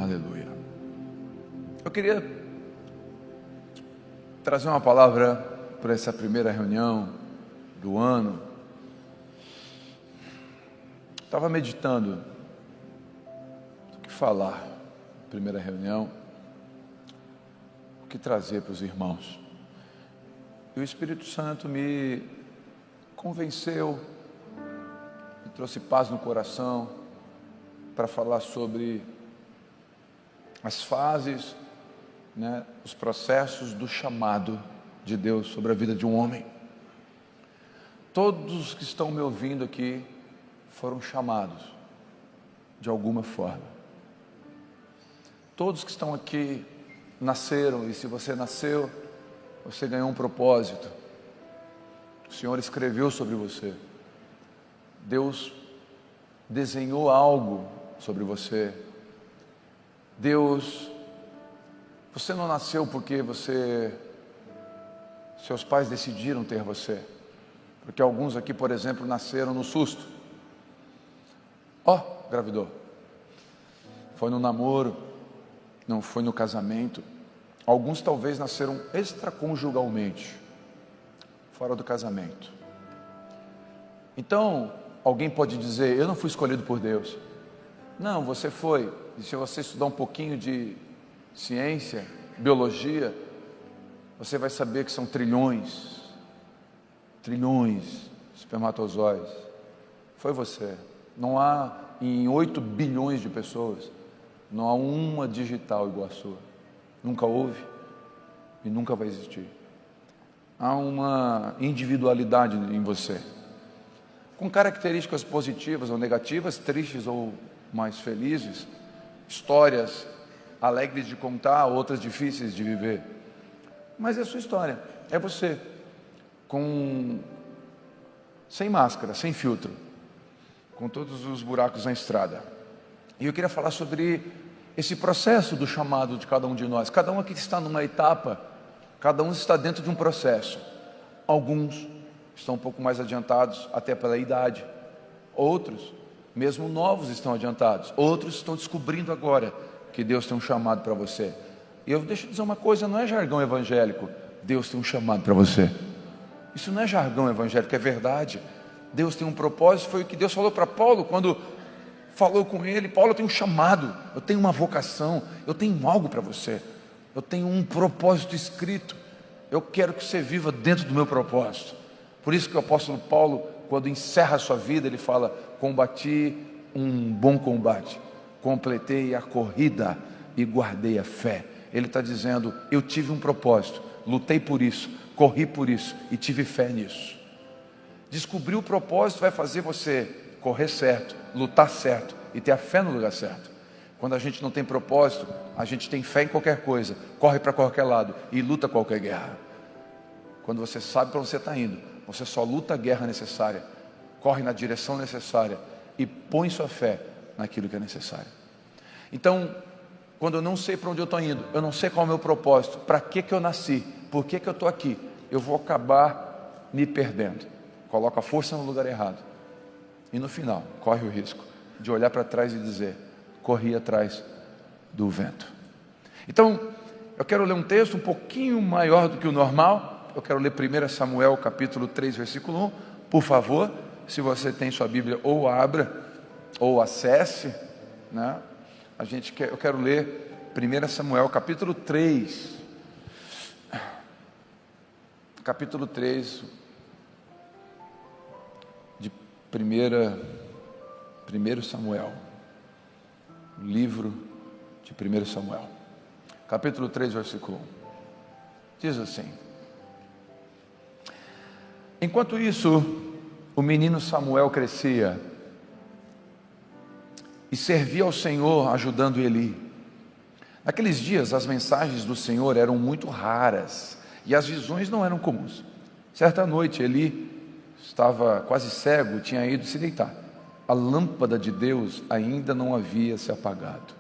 Aleluia. Eu queria trazer uma palavra para essa primeira reunião do ano. Estava meditando o que falar, primeira reunião, o que trazer para os irmãos. E o Espírito Santo me convenceu, me trouxe paz no coração para falar sobre as fases, os processos do chamado de Deus sobre a vida de um homem. Todos que estão me ouvindo aqui foram chamados de alguma forma. Todos que estão aqui nasceram, e se você nasceu, você ganhou um propósito. O Senhor escreveu sobre você. Deus desenhou algo sobre você. Deus, você não nasceu porque seus pais decidiram ter você. Porque alguns aqui, por exemplo, nasceram no susto. Gravidou. Foi no namoro, não foi no casamento. Alguns talvez nasceram extraconjugalmente, fora do casamento. Então, alguém pode dizer, eu não fui escolhido por Deus. Não, você foi. E se você estudar um pouquinho de ciência, biologia, você vai saber que são trilhões de espermatozoides. Foi você. Não há, em 8 bilhões de pessoas, não há uma digital igual a sua. Nunca houve e nunca vai existir. Há uma individualidade em você, com características positivas ou negativas, tristes ou mais felizes, histórias alegres de contar, outras difíceis de viver. Mas é a sua história, é você, sem máscara, sem filtro, com todos os buracos na estrada. E eu queria falar sobre esse processo do chamado de cada um de nós. Cada um aqui está numa etapa, cada um está dentro de um processo. Alguns estão um pouco mais adiantados, até pela idade. Outros, mesmo novos, estão adiantados. Outros estão descobrindo agora que Deus tem um chamado para você. E eu deixo dizer uma coisa, não é jargão evangélico. Deus tem um chamado para você. Isso não é jargão evangélico, é verdade. Deus tem um propósito, foi o que Deus falou para Paulo, quando falou com ele. Paulo, eu tenho um chamado, eu tenho uma vocação, eu tenho algo para você. Eu tenho um propósito escrito. Eu quero que você viva dentro do meu propósito. Por isso que o apóstolo Paulo, quando encerra a sua vida, ele fala, combati um bom combate, completei a corrida e guardei a fé. Ele está dizendo, eu tive um propósito, lutei por isso, corri por isso e tive fé nisso. Descobrir o propósito vai fazer você correr certo, lutar certo e ter a fé no lugar certo. Quando a gente não tem propósito, a gente tem fé em qualquer coisa, corre para qualquer lado e luta qualquer guerra. Quando você sabe para onde você está indo, você só luta a guerra necessária, corre na direção necessária e põe sua fé naquilo que é necessário. Então, quando eu não sei para onde eu estou indo, eu não sei qual é o meu propósito, para que eu nasci, por que eu estou aqui, eu vou acabar me perdendo. Coloco a força no lugar errado. E no final, corre o risco de olhar para trás e dizer, corri atrás do vento. Então, eu quero ler um texto um pouquinho maior do que o normal. Eu quero ler 1 Samuel capítulo 3, versículo 1. Por favor, se você tem sua Bíblia, ou abra, ou acesse, eu quero ler 1 Samuel capítulo 3. Capítulo 3 de 1 Samuel. O livro de 1 Samuel. Capítulo 3, versículo 1. Diz assim: enquanto isso, o menino Samuel crescia e servia ao Senhor ajudando Eli. Naqueles dias as mensagens do Senhor eram muito raras e as visões não eram comuns. Certa noite Eli estava quase cego, tinha ido se deitar. A lâmpada de Deus ainda não havia se apagado.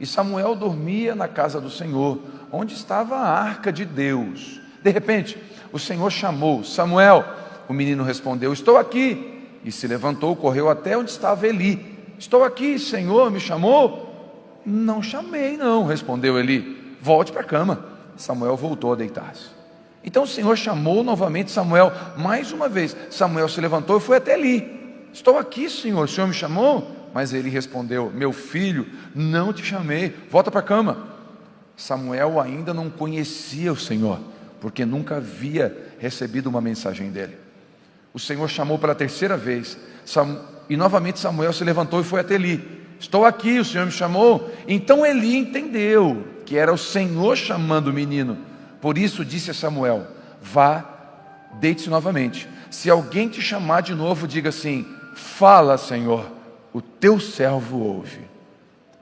E Samuel dormia na casa do Senhor, onde estava a arca de Deus. De repente, o Senhor chamou: Samuel. O menino respondeu: estou aqui. E se levantou, correu até onde estava Eli. Estou aqui, Senhor, me chamou? Não chamei não, respondeu Eli. Volte para a cama. Samuel voltou a deitar-se. Então o Senhor chamou novamente Samuel, mais uma vez. Samuel se levantou e foi até Eli. Estou aqui, Senhor, o Senhor me chamou? Mas Eli respondeu: meu filho, não te chamei, volta para a cama. Samuel ainda não conhecia o Senhor, porque nunca havia recebido uma mensagem dele. O Senhor chamou pela terceira vez, e novamente Samuel se levantou e foi até Eli. Estou aqui, o Senhor me chamou? Então Eli entendeu que era o Senhor chamando o menino. Por isso disse a Samuel: vá, deite-se novamente. Se alguém te chamar de novo, diga assim: fala, Senhor, o teu servo ouve.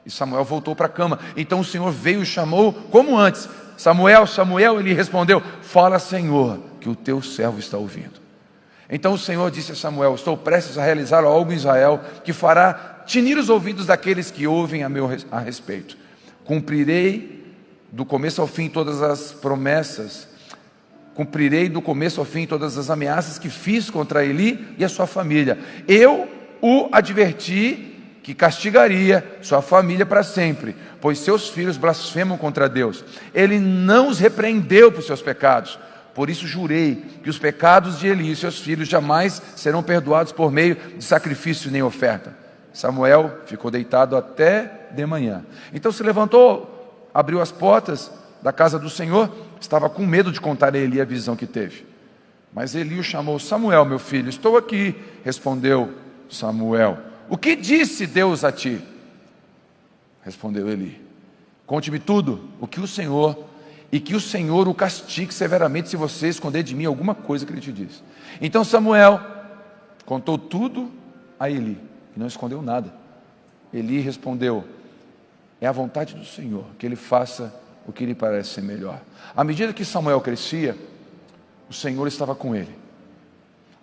E Samuel voltou para a cama. Então o Senhor veio e chamou como antes: Samuel, Samuel. Ele respondeu: fala, Senhor, que o teu servo está ouvindo. Então o Senhor disse a Samuel: estou prestes a realizar algo em Israel que fará tinir os ouvidos daqueles que ouvem a respeito. Cumprirei do começo ao fim todas as promessas, cumprirei do começo ao fim todas as ameaças que fiz contra Eli e a sua família. Eu o adverti que castigaria sua família para sempre, pois seus filhos blasfemam contra Deus. Ele não os repreendeu por seus pecados. Por isso jurei que os pecados de Eli e seus filhos jamais serão perdoados por meio de sacrifício nem oferta. Samuel ficou deitado até de manhã. Então se levantou, abriu as portas da casa do Senhor. Estava com medo de contar a Eli a visão que teve. Mas Eli o chamou: Samuel, meu filho, estou aqui. Respondeu Samuel: o que disse Deus a ti? Respondeu Eli: conte-me tudo, o que o Senhor, e que o Senhor o castigue severamente se você esconder de mim alguma coisa que ele te disse. Então Samuel contou tudo a Eli, e não escondeu nada. Eli respondeu: é a vontade do Senhor que ele faça o que lhe parece ser melhor. À medida que Samuel crescia, o Senhor estava com ele.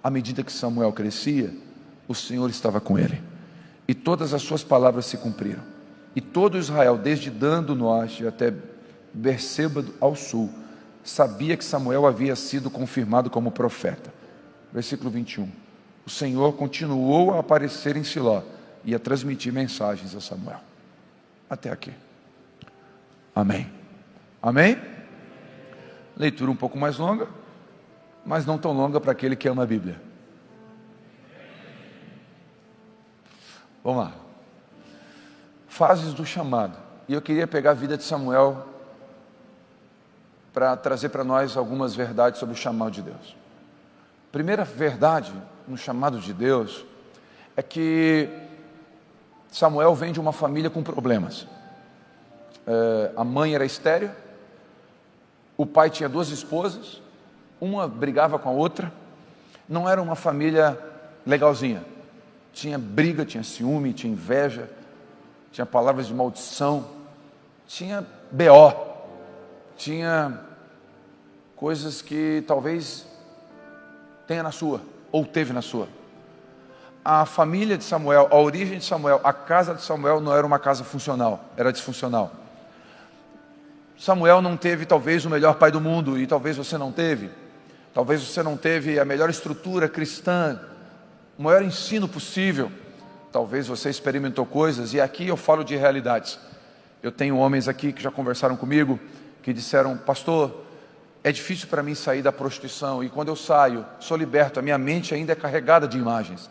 À medida que Samuel crescia, o Senhor estava com ele. E todas as suas palavras se cumpriram. E todo Israel, desde Dan do norte até Berseba ao sul, sabia que Samuel havia sido confirmado como profeta. Versículo 21. O Senhor continuou a aparecer em Siló e a transmitir mensagens a Samuel. Até aqui. Amém. Amém? Leitura um pouco mais longa, mas não tão longa para aquele que ama a Bíblia. Vamos lá. Fases do chamado. E eu queria pegar a vida de Samuel para trazer para nós algumas verdades sobre o chamado de Deus. Primeira verdade no chamado de Deus é que Samuel vem de uma família com problemas. A mãe era estéril, o pai tinha 2 esposas, uma brigava com a outra, não era uma família legalzinha. Tinha briga, tinha ciúme, tinha inveja, tinha palavras de maldição, tinha BO, tinha coisas que talvez tenha na sua, ou teve na sua. A família de Samuel, a origem de Samuel, a casa de Samuel não era uma casa funcional, era disfuncional. Samuel não teve talvez o melhor pai do mundo, e talvez você não teve. Talvez você não teve a melhor estrutura cristã, o maior ensino possível. Talvez você experimentou coisas, e aqui eu falo de realidades. Eu tenho homens aqui que já conversaram comigo, que disseram: pastor, é difícil para mim sair da prostituição, e quando eu saio, sou liberto, a minha mente ainda é carregada de imagens.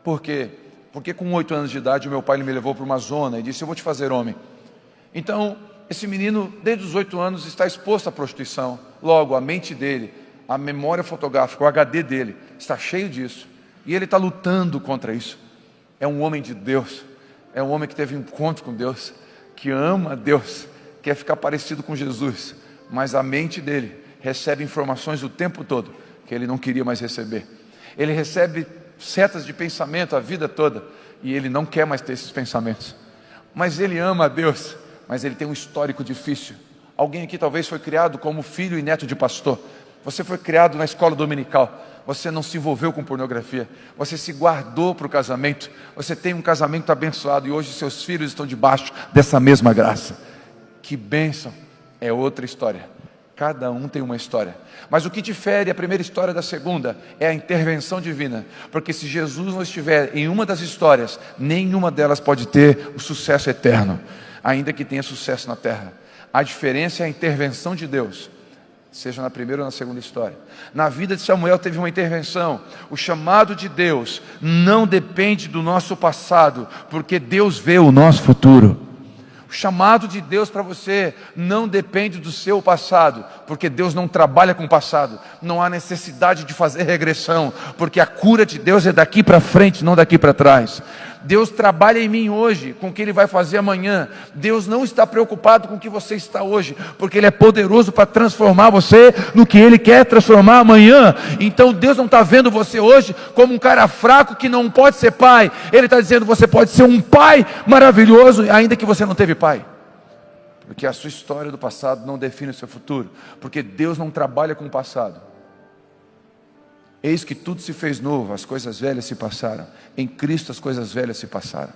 Por quê? Porque com 8 anos de idade, o meu pai me levou para uma zona e disse: eu vou te fazer homem. Então, esse menino, desde os 8 anos, está exposto à prostituição. Logo, a mente dele, a memória fotográfica, o HD dele, está cheio disso. E ele está lutando contra isso. É um homem de Deus, é um homem que teve um encontro com Deus, que ama a Deus, quer ficar parecido com Jesus, mas a mente dele recebe informações o tempo todo que ele não queria mais receber. Ele recebe setas de pensamento a vida toda e ele não quer mais ter esses pensamentos. Mas ele ama a Deus, mas ele tem um histórico difícil. Alguém aqui talvez foi criado como filho e neto de pastor. Você foi criado na escola dominical. Você não se envolveu com pornografia. Você se guardou para o casamento. Você tem um casamento abençoado e hoje seus filhos estão debaixo dessa mesma graça. Que bênção! É outra história. Cada um tem uma história. Mas o que difere a primeira história da segunda é a intervenção divina. Porque se Jesus não estiver em uma das histórias, nenhuma delas pode ter o sucesso eterno. ainda que tenha sucesso na terra. A diferença é a intervenção de Deus, seja na primeira ou na segunda história. Na vida de Samuel teve uma intervenção. O chamado de Deus não depende do nosso passado, porque Deus vê o nosso futuro. O chamado de Deus para você não depende do seu passado, porque Deus não trabalha com o passado. Não há necessidade de fazer regressão, porque a cura de Deus é daqui para frente, não daqui para trás. Deus trabalha em mim hoje, com o que Ele vai fazer amanhã. Deus não está preocupado com o que você está hoje, porque Ele é poderoso para transformar você no que Ele quer transformar amanhã. Então Deus não está vendo você hoje como um cara fraco que não pode ser pai. Ele está dizendo: você pode ser um pai maravilhoso, ainda que você não teve pai. Porque a sua história do passado não define o seu futuro, porque Deus não trabalha com o passado. Eis que tudo se fez novo, as coisas velhas se passaram. Em Cristo as coisas velhas se passaram.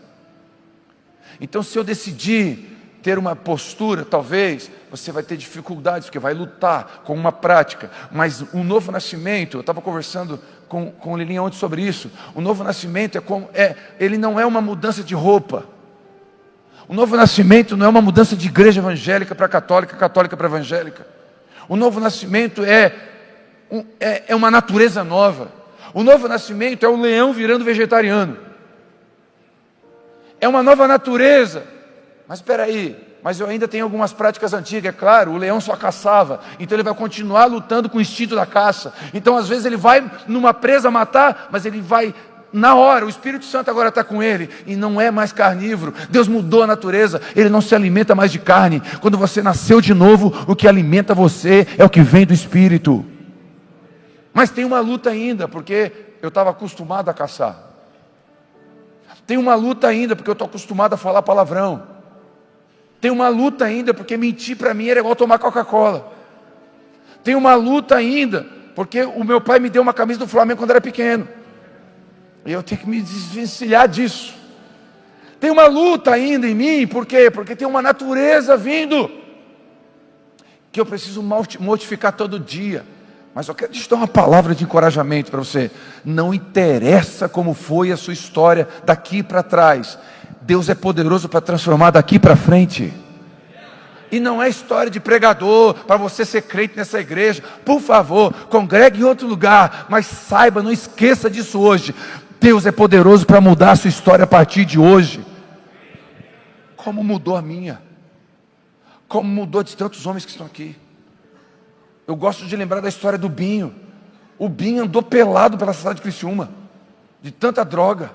Então, se eu decidir ter uma postura, talvez você vai ter dificuldades, porque vai lutar com uma prática. Mas um novo nascimento, eu estava conversando com o Lilinha ontem sobre isso. O novo nascimento ele não é uma mudança de roupa. O novo nascimento não é uma mudança de igreja evangélica para católica, católica para evangélica. O novo nascimento é uma natureza nova. O novo nascimento é o leão virando vegetariano. É uma nova natureza. Mas espera aí, mas eu ainda tenho algumas práticas antigas. É claro, o leão só caçava, então ele vai continuar lutando com o instinto da caça. Então às vezes ele vai numa presa matar, mas ele vai na hora. O Espírito Santo agora está com ele e não é mais carnívoro. Deus mudou a natureza, ele não se alimenta mais de carne. Quando você nasceu de novo, o que alimenta você é o que vem do Espírito. Mas tem uma luta ainda, porque eu estava acostumado a caçar. Tem uma luta ainda, porque eu estou acostumado a falar palavrão. Tem uma luta ainda, porque mentir para mim era igual tomar Coca-Cola. Tem uma luta ainda, porque o meu pai me deu uma camisa do Flamengo quando era pequeno. E eu tenho que me desvencilhar disso. Tem uma luta ainda em mim, por quê? Porque tem uma natureza vindo, que eu preciso mortificar todo dia. Mas eu quero te dar uma palavra de encorajamento para você. Não interessa como foi a sua história daqui para trás. Deus é poderoso para transformar daqui para frente. E não é história de pregador, para você ser crente nessa igreja. Por favor, congregue em outro lugar. Mas saiba, não esqueça disso hoje. Deus é poderoso para mudar a sua história a partir de hoje. Como mudou a minha. Como mudou de tantos homens que estão aqui. Eu gosto de lembrar da história do Binho. O Binho andou pelado pela cidade de Criciúma, de tanta droga.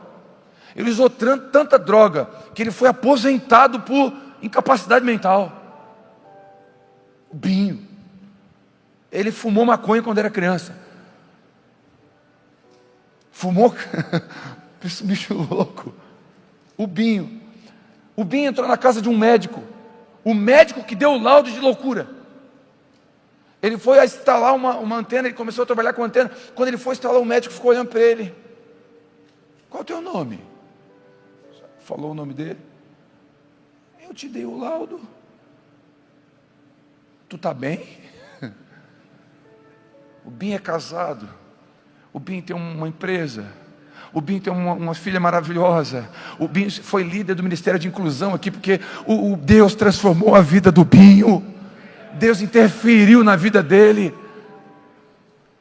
Ele usou tanta droga, que ele foi aposentado por incapacidade mental. O Binho. Ele fumou maconha quando era criança. Fumou? Esse bicho louco. O Binho. O Binho entrou na casa de um médico. O médico que deu o laudo de loucura. Ele foi a instalar uma antena, ele começou a trabalhar com antena. Quando ele foi instalar, o médico ficou olhando para ele. Qual é o teu nome? Falou o nome dele. Eu te dei o laudo. Tu está bem? O Binho é casado. O Binho tem uma empresa. O Binho tem uma filha maravilhosa. O Binho foi líder do Ministério de Inclusão aqui, porque o Deus transformou a vida do Binho. Deus interferiu na vida dele.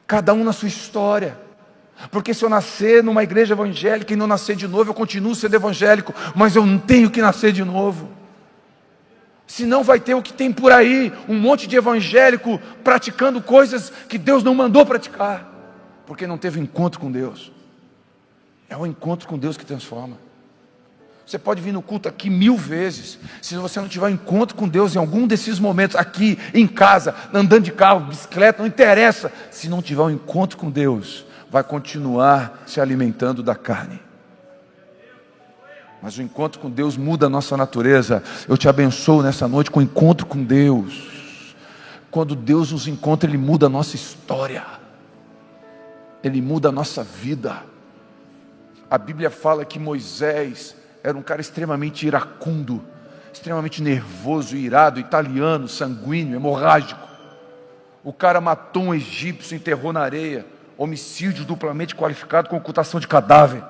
Cada um na sua história. Porque se eu nascer numa igreja evangélica e não nascer de novo, eu continuo sendo evangélico, mas eu não tenho que nascer de novo. Senão vai ter o que tem por aí, um monte de evangélico praticando coisas que Deus não mandou praticar, porque não teve encontro com Deus. É o encontro com Deus que transforma. Você pode vir no culto aqui 1000 vezes, se você não tiver um encontro com Deus em algum desses momentos, aqui, em casa, andando de carro, bicicleta, não interessa. Se não tiver um encontro com Deus, vai continuar se alimentando da carne. Mas o encontro com Deus muda a nossa natureza. Eu te abençoo nessa noite com o encontro com Deus. Quando Deus nos encontra, Ele muda a nossa história. Ele muda a nossa vida. A Bíblia fala que Moisés era um cara extremamente iracundo, extremamente nervoso, irado, italiano, sanguíneo, hemorrágico. O cara matou um egípcio, enterrou na areia. Homicídio duplamente qualificado com ocultação de cadáver.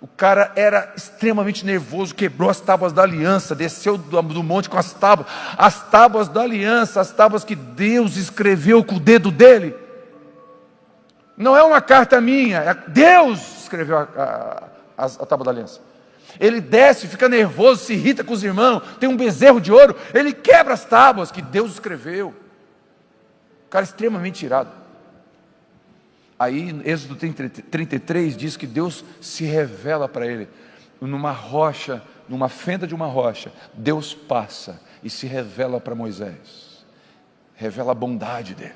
O cara era extremamente nervoso, quebrou as tábuas da aliança, desceu do monte com as tábuas da aliança, as tábuas que Deus escreveu com o dedo dele. Não é uma carta minha, Deus escreveu a tábua da aliança. Ele desce, fica nervoso, se irrita com os irmãos, tem um bezerro de ouro, ele quebra as tábuas que Deus escreveu. O cara é extremamente irado. Aí, Êxodo 33 diz que Deus se revela para ele, numa rocha, numa fenda de uma rocha, Deus passa e se revela para Moisés, revela a bondade dele.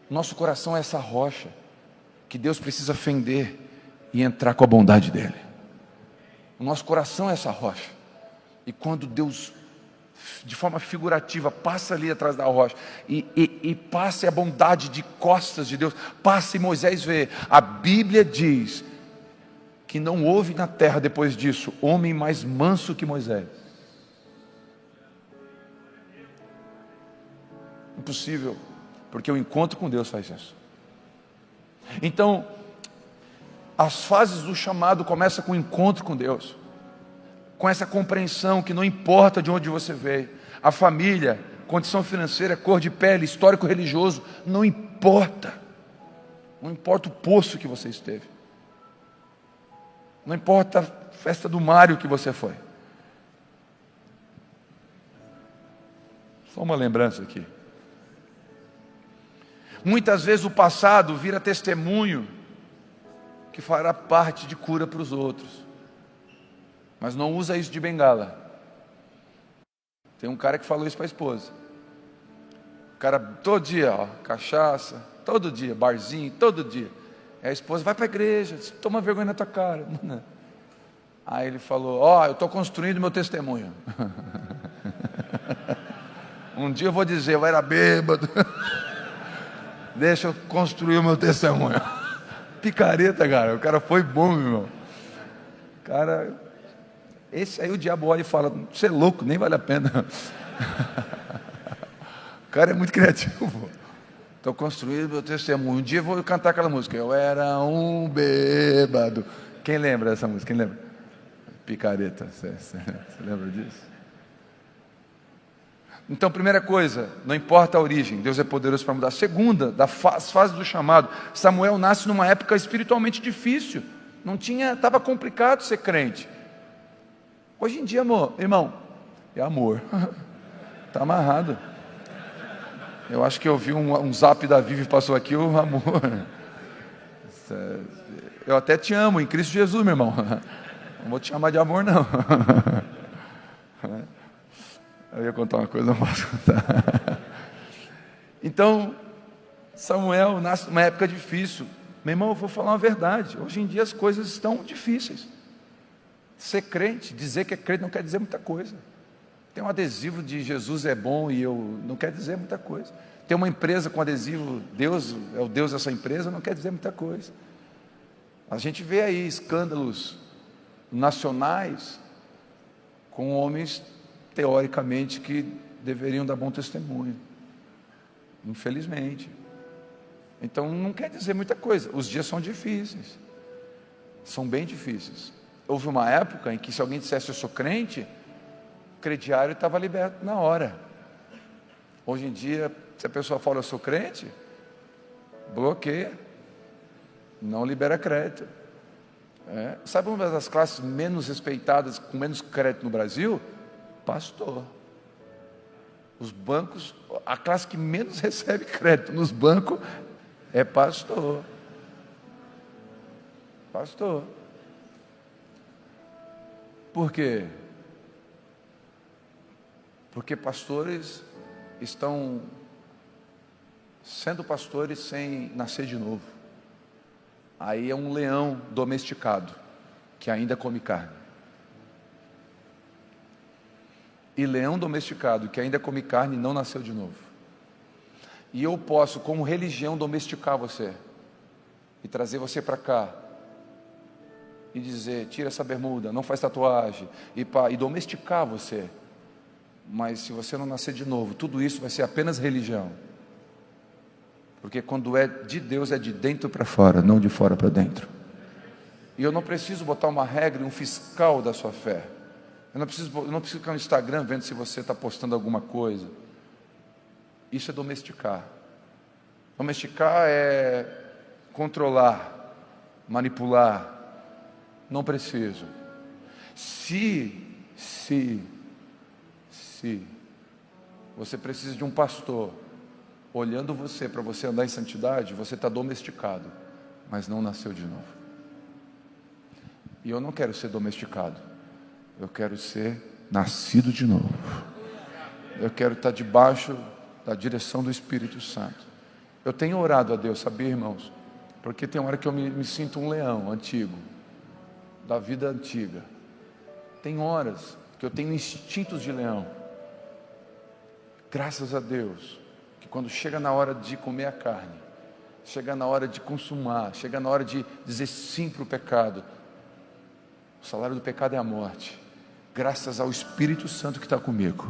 Nosso coração é essa rocha, que Deus precisa fender e entrar com a bondade dele. O nosso coração é essa rocha, e quando Deus, de forma figurativa, passa ali atrás da rocha, e passa a bondade de costas de Deus, passa e Moisés vê. A Bíblia diz que não houve na terra depois disso homem mais manso que Moisés. Impossível, porque o encontro com Deus faz isso. Então, as fases do chamado começam com o encontro com Deus, com essa compreensão que não importa de onde você veio, a família, condição financeira, cor de pele, histórico religioso, não importa. Não importa o poço que você esteve, não importa a festa do Mário que você foi. Só uma lembrança aqui. Muitas vezes o passado vira testemunho que fará parte de cura para os outros, mas não usa isso de bengala. Tem um cara que falou isso para a esposa. O cara todo dia, cachaça, todo dia, barzinho, todo dia. Aí a esposa, vai para a igreja, toma vergonha na tua cara. Aí ele falou, eu estou construindo meu testemunho. Um dia eu vou dizer, eu era bêbado. Deixa eu construir o meu testemunho. Picareta, cara, o cara foi bom, meu irmão. Cara, esse aí o diabo olha e fala, você é louco, nem vale a pena. O cara é muito criativo. Estou construindo meu testemunho. Um dia eu vou cantar aquela música, eu era um bêbado. Quem lembra dessa música? Quem lembra? Picareta, você lembra disso? Então, primeira coisa, não importa a origem, Deus é poderoso para mudar. Segunda, as fases do chamado. Samuel nasce numa época espiritualmente difícil. Estava complicado ser crente. Hoje em dia, irmão, é amor. Está amarrado. Eu acho que eu vi um zap da Vivi passou aqui, o amor. Eu até te amo, em Cristo Jesus, meu irmão. Não vou te chamar de amor, não. Eu ia contar uma coisa, não posso contar. Então, Samuel nasce numa época difícil. Meu irmão, eu vou falar uma verdade. Hoje em dia as coisas estão difíceis. Ser crente, dizer que é crente não quer dizer muita coisa. Tem um adesivo de Jesus é bom e eu não quer dizer muita coisa. Tem uma empresa com adesivo, Deus é o Deus dessa empresa, não quer dizer muita coisa. A gente vê aí escândalos nacionais com homens teoricamente que deveriam dar bom testemunho, infelizmente. Então não quer dizer muita coisa. Os dias são difíceis, são bem difíceis. Houve uma época em que se alguém dissesse eu sou crente, o crediário estava liberto na hora. Hoje em dia, se a pessoa fala eu sou crente, bloqueia, não libera crédito. Sabe uma das classes menos respeitadas, com menos crédito no Brasil? Pastor. Os bancos, a classe que menos recebe crédito nos bancos é pastor. Pastor. Por quê? Porque pastores estão sendo pastores sem nascer de novo. Aí é um leão domesticado que ainda come carne. E leão domesticado que ainda come carne não nasceu de novo. E eu posso, como religião, domesticar você e trazer você para cá e dizer, tira essa bermuda, não faz tatuagem e domesticar você. Mas se você não nascer de novo, tudo isso vai ser apenas religião. Porque quando é de Deus é de dentro para fora, não de fora para dentro. E eu não preciso botar uma regra e um fiscal da sua fé. Eu não preciso ficar no Instagram vendo se você está postando alguma coisa. Isso é domesticar. Domesticar é controlar, manipular. Não preciso. Se você precisa de um pastor olhando você para você andar em santidade, você está domesticado, mas não nasceu de novo. E eu não quero ser domesticado, eu quero ser nascido de novo. Eu quero estar debaixo da direção do Espírito Santo. Eu tenho orado a Deus, sabia, irmãos? Porque tem hora que eu me sinto um leão antigo, da vida antiga. Tem horas que eu tenho instintos de leão. Graças a Deus, que quando chega na hora de comer a carne, chega na hora de consumar, chega na hora de dizer sim para o pecado, o salário do pecado é a morte. Graças ao Espírito Santo que está comigo,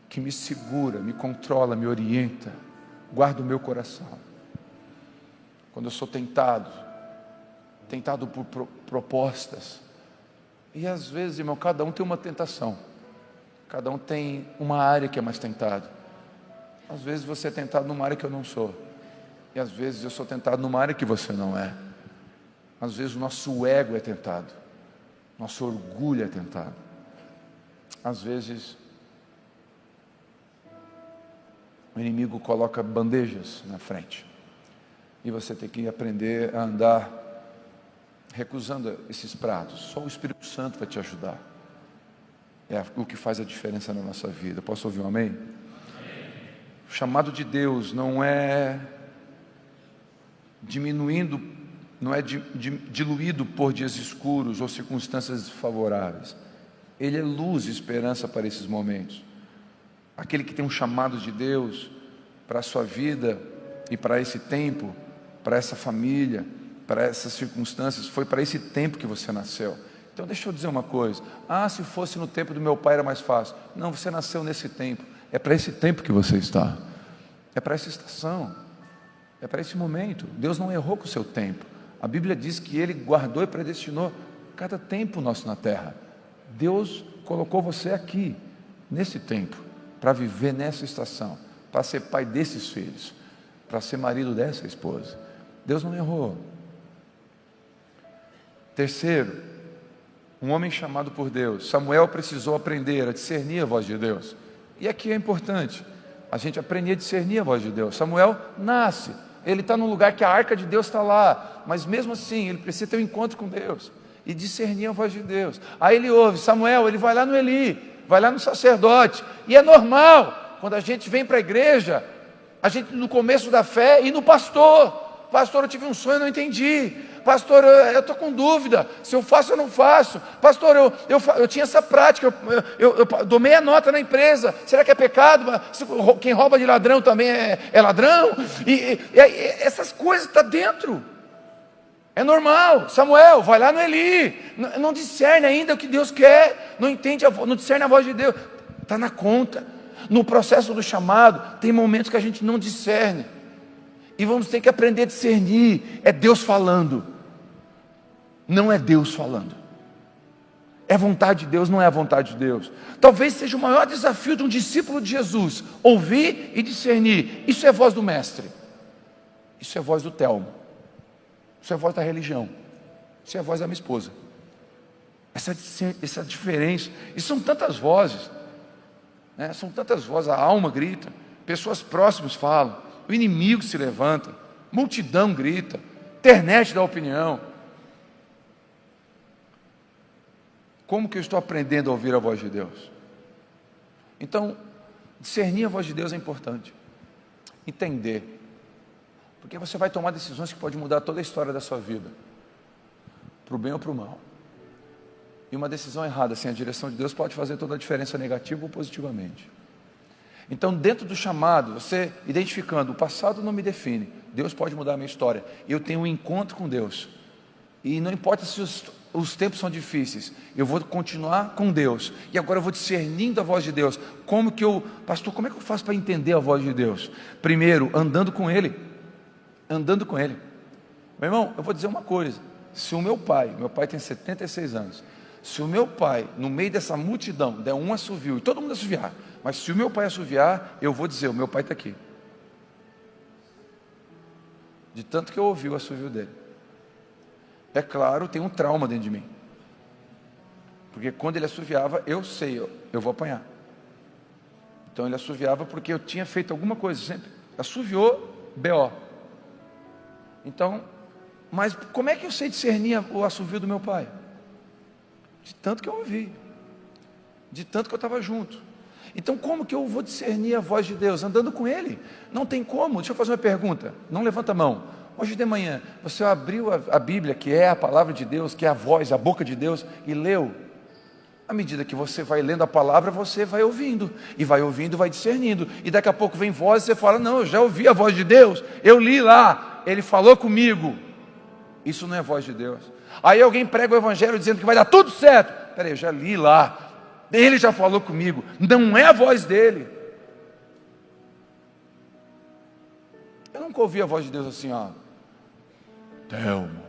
que me segura, me controla, me orienta, guarda o meu coração. Quando eu sou tentado por propostas, e às vezes, irmão, cada um tem uma tentação, cada um tem uma área que é mais tentado. Às vezes você é tentado numa área que eu não sou, e às vezes eu sou tentado numa área que você não é. Às vezes o nosso ego é tentado, nosso orgulho é tentado. Às vezes o inimigo coloca bandejas na frente, e você tem que aprender a andar recusando esses pratos. Só o Espírito Santo vai te ajudar. É o que faz a diferença na nossa vida. Posso ouvir um amém? Amém. O chamado de Deus não é diminuindo, não é diluído por dias escuros ou circunstâncias desfavoráveis. Ele é luz e esperança para esses momentos. Aquele que tem um chamado de Deus para a sua vida e para esse tempo, para essa família, para essas circunstâncias, foi para esse tempo que você nasceu. Então deixa eu dizer uma coisa: se fosse no tempo do meu pai era mais fácil. Não, você nasceu nesse tempo. É para esse tempo que você está. É para essa estação. É para esse momento. Deus não errou com o seu tempo. A Bíblia diz que Ele guardou e predestinou cada tempo nosso na terra. Deus colocou você aqui, nesse tempo, para viver nessa estação, para ser pai desses filhos, para ser marido dessa esposa. Deus não errou. Terceiro, um homem chamado por Deus. Samuel precisou aprender a discernir a voz de Deus. E aqui é importante a gente aprender a discernir a voz de Deus. Samuel nasce, ele está num lugar que a arca de Deus está lá, mas mesmo assim ele precisa ter um encontro com Deus e discernir a voz de Deus. Aí ele ouve Samuel, ele vai lá no Eli, vai lá no sacerdote, e é normal, quando a gente vem para a igreja, a gente no começo da fé, e no pastor, eu tive um sonho, eu não entendi, pastor, eu estou com dúvida, se eu faço ou não faço, pastor, eu tinha essa prática, eu dou meia nota na empresa, será que é pecado? Quem rouba de ladrão também é ladrão? E essas coisas estão dentro, é normal. Samuel, vai lá no Eli, não discerne ainda o que Deus quer, não discerne a voz de Deus, está na conta. No processo do chamado, tem momentos que a gente não discerne, e vamos ter que aprender a discernir. É Deus falando, não é Deus falando, é vontade de Deus, não é a vontade de Deus. Talvez seja o maior desafio de um discípulo de Jesus, ouvir e discernir. Isso é voz do mestre, isso é voz do Telmo, isso é voz da religião, isso é voz da minha esposa. Essa diferença, e são tantas vozes, né? São tantas vozes, a alma grita, pessoas próximas falam, o inimigo se levanta, multidão grita, internet dá opinião. Como que eu estou aprendendo a ouvir a voz de Deus? Então, discernir a voz de Deus é importante, entender, porque você vai tomar decisões que podem mudar toda a história da sua vida, para o bem ou para o mal. E uma decisão errada sem a direção de Deus pode fazer toda a diferença, negativa ou positivamente. Então, dentro do chamado, você identificando, o passado não me define, Deus pode mudar a minha história, eu tenho um encontro com Deus, e não importa se os tempos são difíceis, eu vou continuar com Deus, e agora eu vou discernindo a voz de Deus. Pastor, como é que eu faço para entender a voz de Deus? Primeiro, andando com Ele, meu irmão, eu vou dizer uma coisa, se o meu pai tem 76 anos, se o meu pai, no meio dessa multidão, der um assovio, e todo mundo assoviar, mas se o meu pai assoviar, eu vou dizer, o meu pai está aqui. De tanto que eu ouvi o assovio dele. É claro, tem um trauma dentro de mim. Porque quando ele assoviava, eu sei, eu vou apanhar. Então ele assoviava porque eu tinha feito alguma coisa, sempre. Assoviou, B.O. Então, mas como é que eu sei discernir o assovio do meu pai? De tanto que eu ouvi. De tanto que eu estava junto. Então como que eu vou discernir a voz de Deus? Andando com Ele. Não tem como. Deixa eu fazer uma pergunta. Não levanta a mão. Hoje de manhã, você abriu a Bíblia, que é a palavra de Deus, que é a voz, a boca de Deus, e leu. À medida que você vai lendo a palavra, você vai ouvindo. E vai discernindo. E daqui a pouco vem voz e você fala, não, eu já ouvi a voz de Deus. Eu li lá. Ele falou comigo. Isso não é voz de Deus. Aí alguém prega o evangelho dizendo que vai dar tudo certo. Peraí, eu já li lá. Ele já falou comigo. Não é a voz dele. Eu nunca ouvi a voz de Deus assim, ó. Telmo.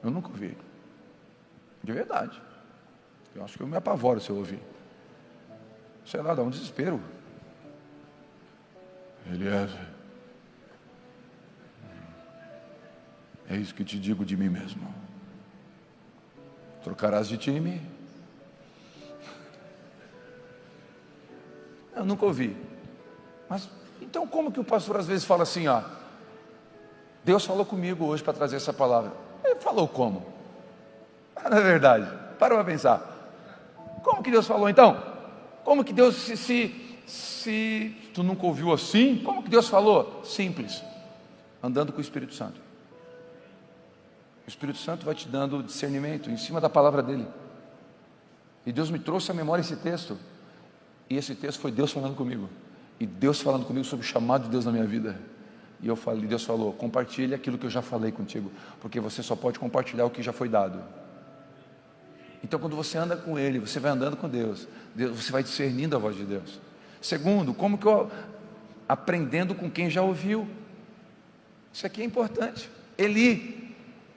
Eu nunca ouvi. De verdade. Eu acho que eu me apavoro se eu ouvir. Sei lá, dá um desespero. Eliezer. É isso que te digo de mim mesmo. Trocarás de time? Eu nunca ouvi. Mas, então como que o pastor às vezes fala assim, ó, Deus falou comigo hoje para trazer essa palavra. Ele falou como? Não é verdade? Para pensar. Como que Deus falou então? Como que Deus, se tu nunca ouviu assim, como que Deus falou? Simples. Andando com o Espírito Santo. O Espírito Santo vai te dando discernimento em cima da palavra dele. E Deus me trouxe à memória esse texto. E esse texto foi Deus falando comigo. E Deus falando comigo sobre o chamado de Deus na minha vida. E eu falei, Deus falou, compartilhe aquilo que eu já falei contigo. Porque você só pode compartilhar o que já foi dado. Então quando você anda com Ele, você vai andando com Deus, você vai discernindo a voz de Deus. Segundo, como que eu aprendendo com quem já ouviu? Isso aqui é importante. Eli.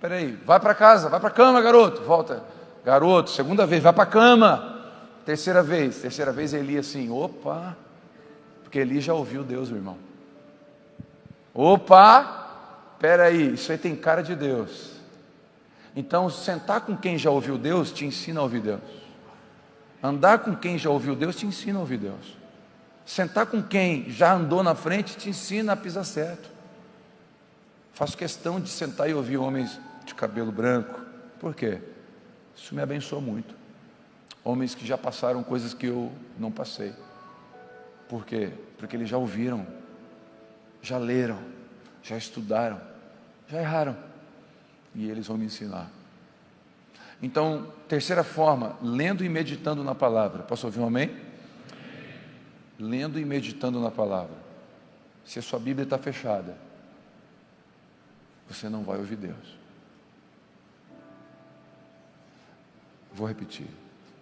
Peraí, vai para casa, vai para a cama, garoto. Volta, garoto, segunda vez, vai para a cama. Terceira vez Eli assim, opa, porque Eli já ouviu Deus, meu irmão. Opa, peraí, isso aí tem cara de Deus. Então, sentar com quem já ouviu Deus, te ensina a ouvir Deus. Andar com quem já ouviu Deus, te ensina a ouvir Deus. Sentar com quem já andou na frente, te ensina a pisar certo. Faço questão de sentar e ouvir homens de cabelo branco. Por quê? Isso me abençoou muito. Homens que já passaram coisas que eu não passei. Por quê? Porque eles já ouviram, já leram, já estudaram, já erraram. E eles vão me ensinar. Então, terceira forma, lendo e meditando na palavra. Posso ouvir um amém? Lendo e meditando na palavra. Se a sua Bíblia está fechada, você não vai ouvir Deus. Vou repetir.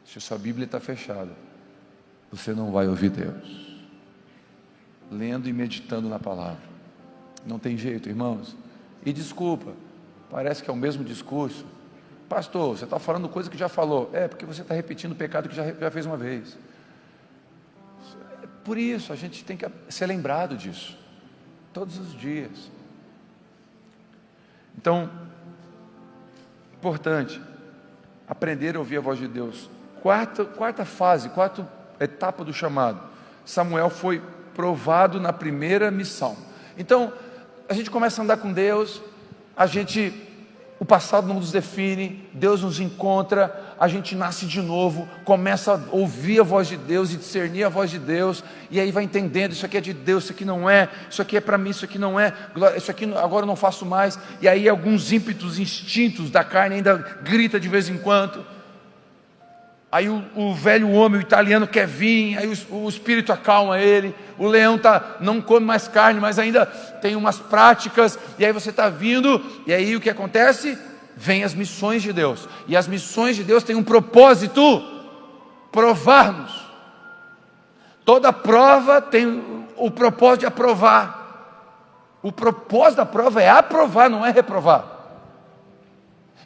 Se a sua Bíblia está fechada, você não vai ouvir Deus. Lendo e meditando na palavra. Não tem jeito, irmãos. E desculpa, parece que é o mesmo discurso. Pastor, você está falando coisa que já falou. É, porque você está repetindo o pecado que já fez uma vez. Por isso, a gente tem que ser lembrado disso. Todos os dias. Então, importante, aprender a ouvir a voz de Deus. Quarta fase, quarta etapa do chamado. Samuel foi provado na primeira missão. Então, a gente começa a andar com Deus, o passado não nos define, Deus nos encontra, a gente nasce de novo, começa a ouvir a voz de Deus e discernir a voz de Deus, e aí vai entendendo, isso aqui é de Deus, isso aqui não é, isso aqui é para mim, isso aqui não é, isso aqui agora eu não faço mais, e aí alguns ímpetos, instintos da carne ainda grita de vez em quando. Aí o velho homem, o italiano quer vir, aí o espírito acalma ele, o leão não come mais carne, mas ainda tem umas práticas, e aí você está vindo, e aí o que acontece? Vem as missões de Deus, e as missões de Deus têm um propósito, provar-nos. Toda prova tem o propósito de aprovar. O propósito da prova é aprovar, não é reprovar.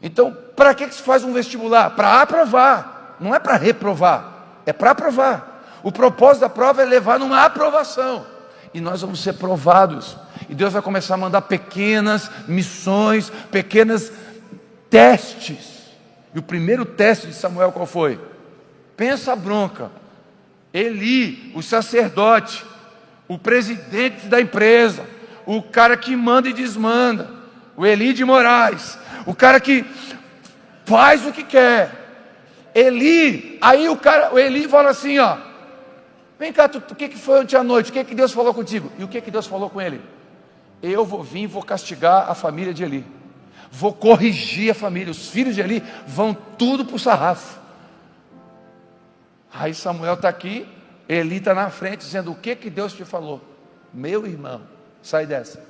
Então, para que se faz um vestibular? Para aprovar, não é para reprovar, é para aprovar. O propósito da prova é levar numa aprovação, e nós vamos ser provados, e Deus vai começar a mandar pequenas missões, pequenos testes. E o primeiro teste de Samuel qual foi? Pensa a bronca. Eli, o sacerdote, o presidente da empresa, o cara que manda e desmanda, o Eli de Moraes, o cara que faz o que quer. Eli, aí o Eli fala assim, ó, vem cá, o que foi ontem à noite? O que Deus falou contigo? E o que Deus falou com ele? Eu vou vir e vou castigar a família de Eli, vou corrigir a família, os filhos de Eli vão tudo para o sarrafo. Aí Samuel está aqui, Eli está na frente dizendo, o que Deus te falou? Meu irmão, sai dessa.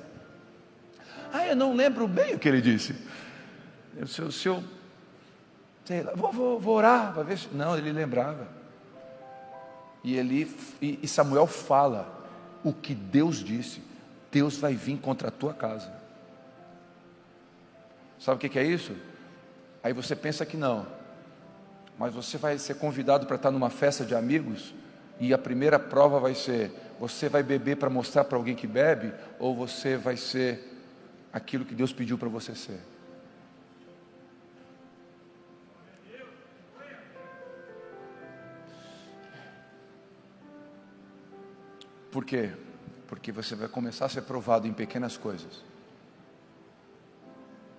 Eu não lembro bem o que ele disse. Se eu sei lá, vou orar para ver se... Não, ele lembrava. E Samuel fala o que Deus disse. Deus vai vir contra a tua casa. Sabe o que é isso? Aí você pensa que não, mas você vai ser convidado para estar numa festa de amigos, e a primeira prova vai ser, você vai beber para mostrar para alguém que bebe, ou você vai ser aquilo que Deus pediu para você ser? Por quê? Porque você vai começar a ser provado em pequenas coisas.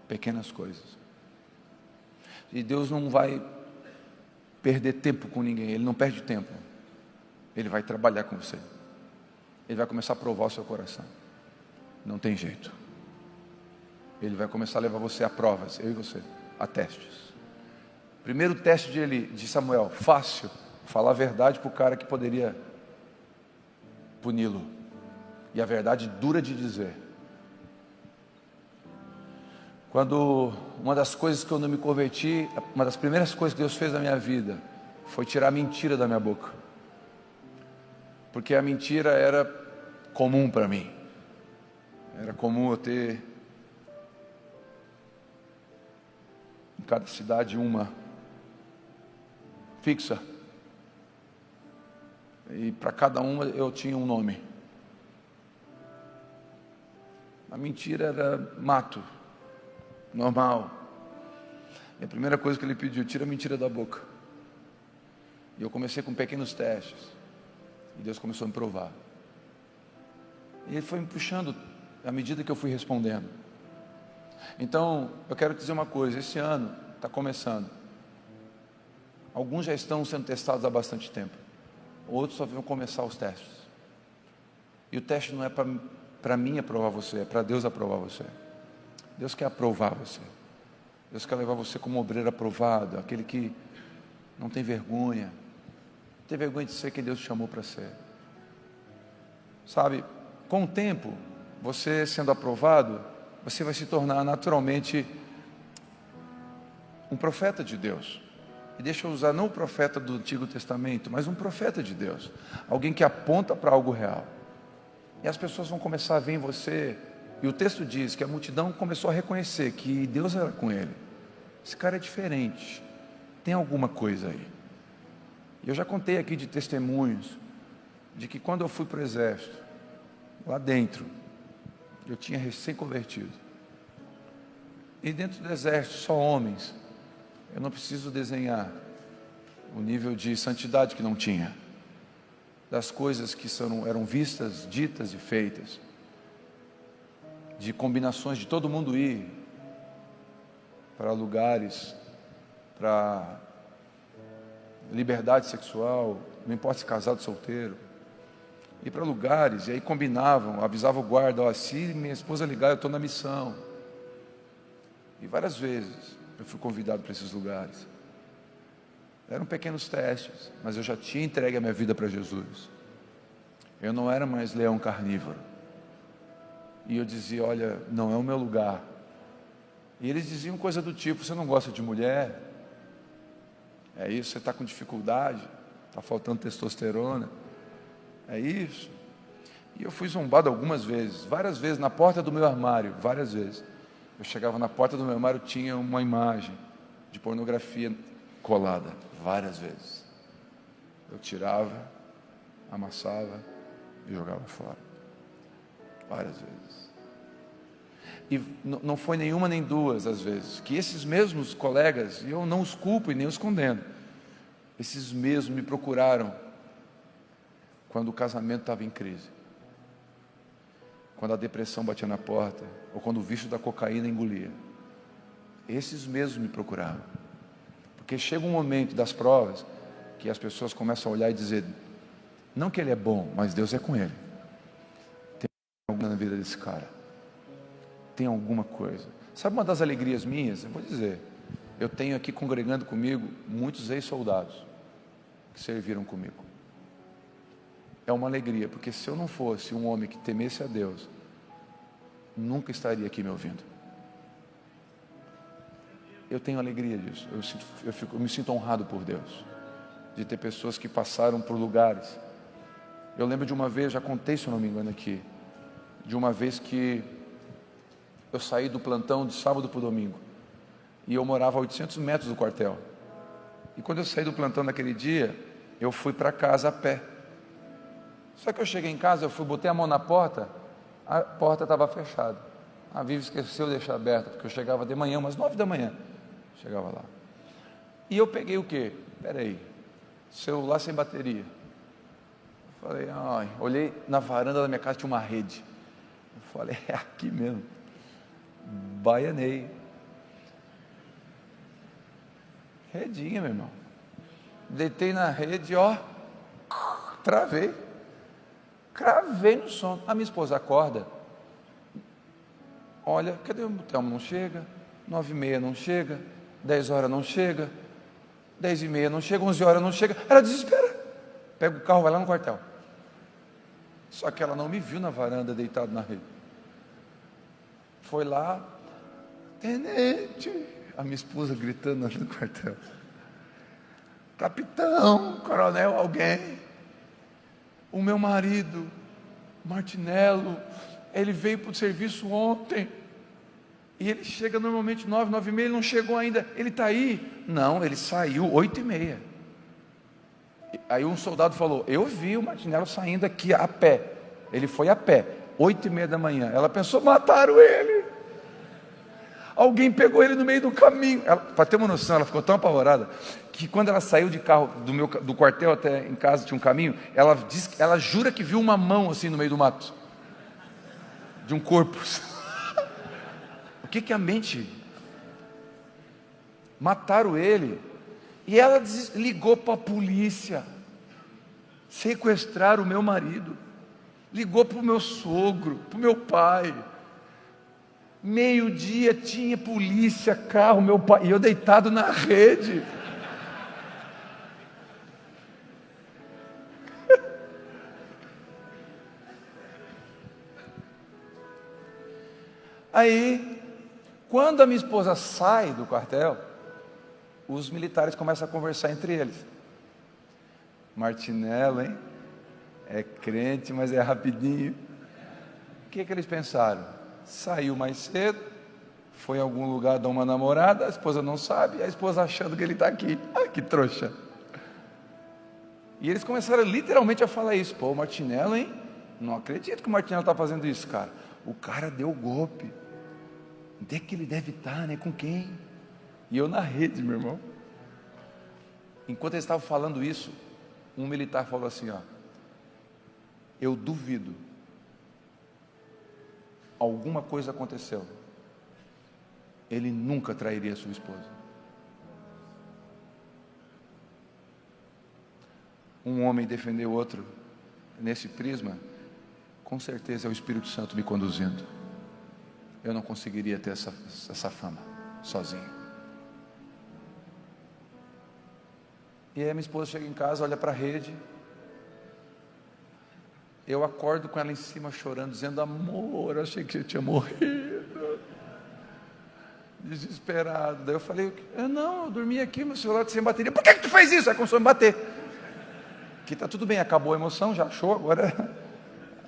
Pequenas coisas. E Deus não vai perder tempo com ninguém, Ele não perde tempo. Ele vai trabalhar com você. Ele vai começar a provar o seu coração. Não tem jeito. Ele vai começar a levar você a provas, eu e você, a testes. Primeiro teste de Samuel, fácil, falar a verdade para o cara que poderia puni-lo. E a verdade dura de dizer. Quando uma das coisas que eu não me converti, uma das primeiras coisas que Deus fez na minha vida foi tirar a mentira da minha boca. Porque a mentira era comum para mim. Era comum eu ter em cada cidade uma fixa. E para cada uma eu tinha um nome. A mentira era mato, normal. E a primeira coisa que ele pediu, tira a mentira da boca. E eu comecei com pequenos testes. E Deus começou a me provar. E Ele foi me puxando à medida que eu fui respondendo. Então, eu quero te dizer uma coisa, esse ano está começando. Alguns já estão sendo testados há bastante tempo. Outros só vão começar os testes. E o teste não é para mim aprovar você, é para Deus aprovar você. Deus quer aprovar você. Deus quer levar você como obreiro aprovado, aquele que não tem vergonha. Não tem vergonha de ser quem Deus te chamou para ser. Sabe, com o tempo, você sendo aprovado, você vai se tornar naturalmente um profeta de Deus. E deixa eu usar não o profeta do Antigo Testamento, mas um profeta de Deus. Alguém que aponta para algo real. E as pessoas vão começar a ver em você. E o texto diz que a multidão começou a reconhecer que Deus era com ele. Esse cara é diferente. Tem alguma coisa aí. E eu já contei aqui de testemunhos de que quando eu fui para o exército, lá dentro, eu tinha recém-convertido. E dentro do exército, só homens. Eu não preciso desenhar o nível de santidade que não tinha. Das coisas que eram vistas, ditas e feitas. De combinações de todo mundo ir para lugares, para liberdade sexual, não importa se casado ou solteiro. Ir para lugares, e aí combinavam, avisavam o guarda, ó, se minha esposa ligar, eu estou na missão. E várias vezes eu fui convidado para esses lugares. Eram pequenos testes, mas eu já tinha entregue a minha vida para Jesus. Eu não era mais leão carnívoro. E eu dizia, olha, não é o meu lugar. E eles diziam coisa do tipo, você não gosta de mulher? É isso, você está com dificuldade? Está faltando testosterona? É isso? E eu fui zombado algumas vezes, várias vezes, na porta do meu armário, várias vezes. Eu chegava na porta do meu armário, tinha uma imagem de pornografia colada, várias vezes. Eu tirava, amassava e jogava fora, várias vezes. E não foi nenhuma nem duas as vezes, que esses mesmos colegas, e eu não os culpo e nem os condeno, esses mesmos me procuraram quando o casamento estava em crise, quando a depressão batia na porta, ou quando o vício da cocaína engolia. Esses mesmos me procuraram, porque chega um momento das provas, que as pessoas começam a olhar e dizer, não que ele é bom, mas Deus é com ele. Tem algo na vida desse cara, tem alguma coisa. Sabe uma das alegrias minhas? Eu vou dizer, eu tenho aqui congregando comigo muitos ex-soldados que serviram comigo. É uma alegria, porque se eu não fosse um homem que temesse a Deus, nunca estaria aqui me ouvindo. Eu tenho alegria disso, eu me sinto honrado por Deus, de ter pessoas que passaram por lugares. Eu lembro de uma vez, já contei se eu não me engano aqui, de uma vez que eu saí do plantão de sábado para o domingo, e eu morava a 800 metros do quartel, e quando eu saí do plantão naquele dia, eu fui para casa a pé. Só que eu cheguei em casa, botei a mão na porta, a porta estava fechada. A Vivi esqueceu de deixar aberta, porque eu chegava de manhã, umas 9 da manhã, chegava lá. E eu peguei o quê? Peraí, celular sem bateria. Eu falei, olhei na varanda da minha casa, tinha uma rede. Eu falei, é aqui mesmo. Baianei. Redinha, meu irmão. Deitei na rede, travei. Cravei no sono. A minha esposa acorda. Olha, cadê o Thelmo? Não chega. 9h30 não chega. 10 horas não chega. 10h30 não chega. 11 horas não chega. Ela desespera. Pega o carro, vai lá no quartel. Só que ela não me viu na varanda deitado na rede. Foi lá. Tenente. A minha esposa gritando no quartel. Capitão, coronel, alguém. O meu marido, Martinello, ele veio para o serviço ontem, e ele chega normalmente 9, 9h30, ele não chegou ainda, ele está aí? Não, ele saiu 8h30. Aí um soldado falou, eu vi o Martinello saindo aqui a pé, ele foi a pé, 8h30 da manhã, ela pensou, mataram ele, alguém pegou ele no meio do caminho. Para ter uma noção, ela ficou tão apavorada, que quando ela saiu de carro, do quartel até em casa tinha um caminho, ela jura que viu uma mão assim no meio do mato, de um corpo. O que é a mente? Mataram ele, e ela ligou para a polícia, sequestraram o meu marido, ligou para o meu sogro, para o meu pai, 12:00 tinha polícia, carro, meu pai, e eu deitado na rede. Aí, quando a minha esposa sai do quartel, os militares começam a conversar entre eles. Martinello, hein? É crente, mas é rapidinho. O que eles pensaram? Saiu mais cedo, foi em algum lugar dar uma namorada, a esposa não sabe, a esposa achando que ele está aqui. Que trouxa. E eles começaram literalmente a falar isso. Pô, o Martinello, hein? Não acredito que o Martinello está fazendo isso, cara. O cara deu golpe. Onde é que ele deve estar, né? Com quem? E eu na rede, meu irmão. Enquanto eles estavam falando isso, um militar falou assim, eu duvido. Alguma coisa aconteceu. Ele nunca trairia sua esposa. Um homem defendeu outro nesse prisma, com certeza é o Espírito Santo me conduzindo. Eu não conseguiria ter essa fama sozinho. E aí minha esposa chega em casa, olha para a rede, eu acordo com ela em cima chorando, dizendo, amor, eu achei que você tinha morrido, desesperado. Daí eu falei, eu dormi aqui, meu celular sem bateria. Por que tu fez isso? Aí começou a me bater, que está tudo bem, acabou a emoção, já achou, agora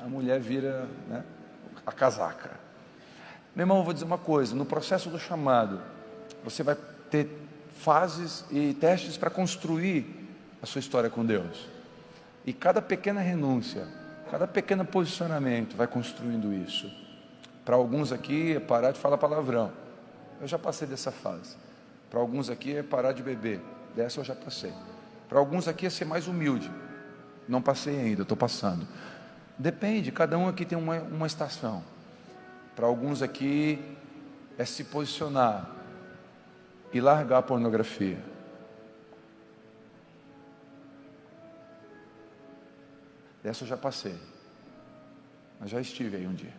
a mulher vira, né, a casaca. Meu irmão, eu vou dizer uma coisa: no processo do chamado, você vai ter fases e testes para construir a sua história com Deus. E cada pequena renúncia, cada pequeno posicionamento vai construindo isso. Para alguns aqui é parar de falar palavrão. Eu já passei dessa fase. Para alguns aqui é parar de beber. Dessa eu já passei. Para alguns aqui é ser mais humilde. Não passei ainda, estou passando. Depende, cada um aqui tem uma estação. Para alguns aqui é se posicionar e largar a pornografia. Dessa eu já passei, mas já estive aí um dia.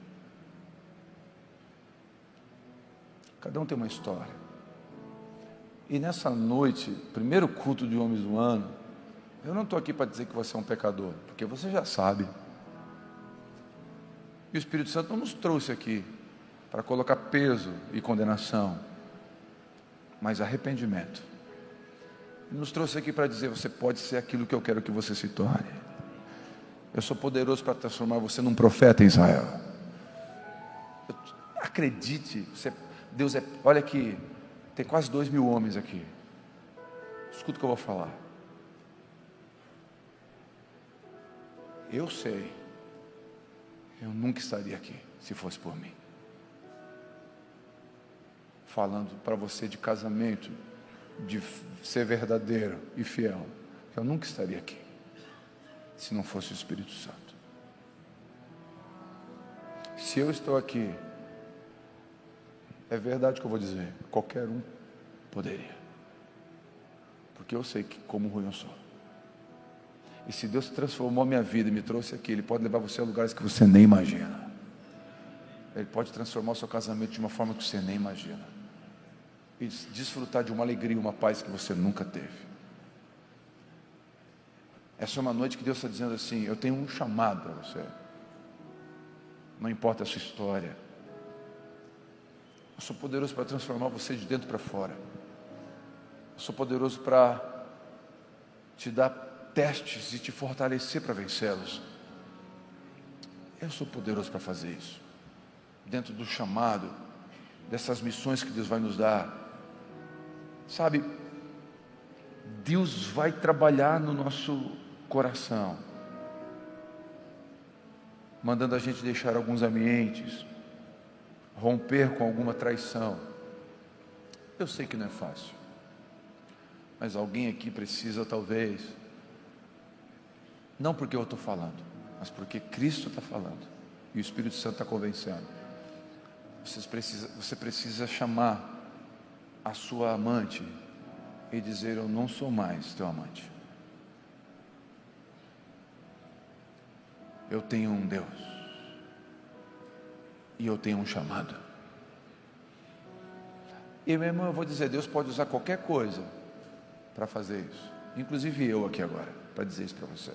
Cada um tem uma história. E nessa noite, primeiro culto de homens do ano, eu não estou aqui para dizer que você é um pecador, porque você já sabe. E o Espírito Santo não nos trouxe aqui para colocar peso e condenação, mas arrependimento. Ele nos trouxe aqui para dizer: você pode ser aquilo que eu quero que você se torne. Eu sou poderoso para transformar você num profeta em Israel. Acredite, Deus é... Olha aqui, tem quase 2.000 homens aqui. Escuta o que eu vou falar. Eu sei, eu nunca estaria aqui se fosse por mim. Falando para você de casamento, de ser verdadeiro e fiel. Eu nunca estaria aqui se não fosse o Espírito Santo. Se eu estou aqui, é verdade que eu vou dizer, qualquer um poderia, porque eu sei que como ruim eu sou. E se Deus transformou a minha vida e me trouxe aqui, Ele pode levar você a lugares que você nem imagina. Ele pode transformar o seu casamento de uma forma que você nem imagina, e desfrutar de uma alegria, uma paz que você nunca teve. Essa é uma noite que Deus está dizendo assim: eu tenho um chamado para você. Não importa a sua história. Eu sou poderoso para transformar você de dentro para fora. Eu sou poderoso para te dar testes e te fortalecer para vencê-los. Eu sou poderoso para fazer isso. Dentro do chamado, dessas missões que Deus vai nos dar. Sabe, Deus vai trabalhar no nosso coração, mandando a gente deixar alguns ambientes, romper com alguma traição. Eu sei que não é fácil, mas alguém aqui precisa, talvez, não porque eu estou falando, mas porque Cristo está falando e o Espírito Santo está convencendo. Você precisa chamar a sua amante e dizer: eu não sou mais teu amante. Eu tenho um Deus e eu tenho um chamado. E meu irmão, eu vou dizer, Deus pode usar qualquer coisa para fazer isso, inclusive eu aqui agora, para dizer isso para você.